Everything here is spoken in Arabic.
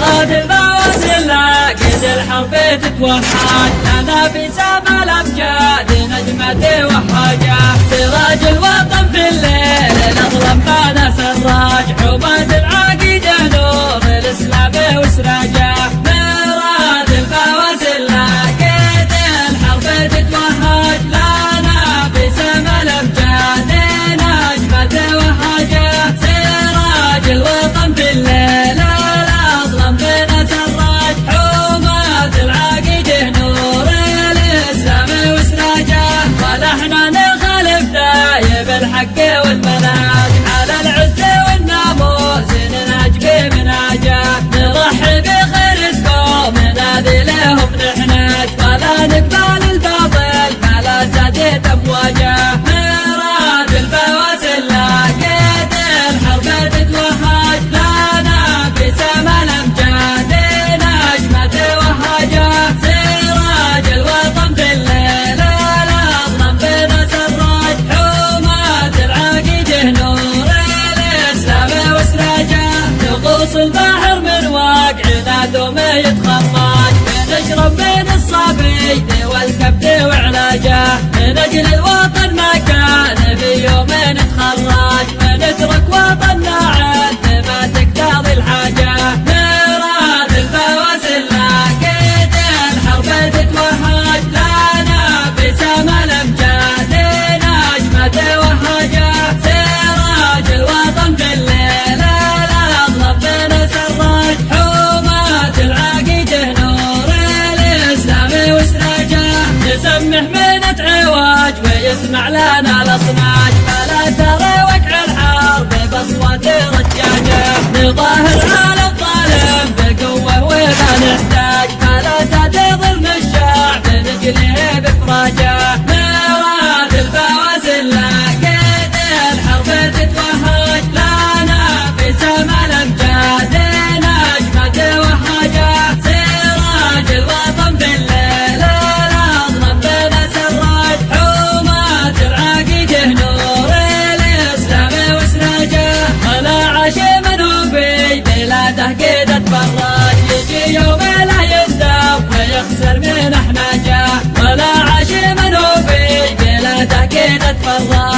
أراد البواسل قد الحرب تتوحد لنا في سما الأمجاد نجمة وحاجة سراج الوطن في الليل الأظلم بان سراج عباد العقيدة نور الإسلام وسراجه أراد البواسل قد الحرب تتوحد لنا في سما الأمجاد نجمة وحاجة سراج الوطن في الليل الأظلم بان سراج عباد العقيدة نور الإسلام وسراجه ونحن نخالف دايب الحق والمناج على العز والناموس ننهج بمناجه نضحي بخيرتكم ننادي لهم نحناج ولا نقبل الباطل ما لا زادت امواجه مراد البواسل قد الحرب تتوهج لنا في سما الامجاد نجمة وهاجه سراج الوطن في الليل الاظلم بنا سراج حماة العقيده نور الاسلام وسراجه نغوص البحر من واقعنا دوم يتخراج نشرب بين الصبي والكبد وعلاجه من اجل الوطن ما كان في يوم نتخرج ونترك وطننا عند ما تقتضي الحاجه مراد البواسل قد الحرب تتوهج لنا في سما الامجاد نجمة وهاجه سراج الوطن في الليل الاظلم بنا سراج حماة العقيده نور الاسلام وسراجه نسمح منة عواج ويسمع لنا الاصناج فلا ترى وقع الحرب باصوات رجاجه نظاهر على الظالم بقوه وما نحتاج فلا زاد ظلم الشعب نجليه بافراجه مراد البواسل قد الحرب تتوهج لنا في سما الامجاد نجمة وهاجه سراج الوطن في الليل الاظلم بنا سراج حماة العقيده نور الاسلام وسراجه ولا عاش من هو في بلاده قد اتفرج يجي يوم لا يندم ويخسر من احناجه ولا عاش من هو في بلاده قد اتفرج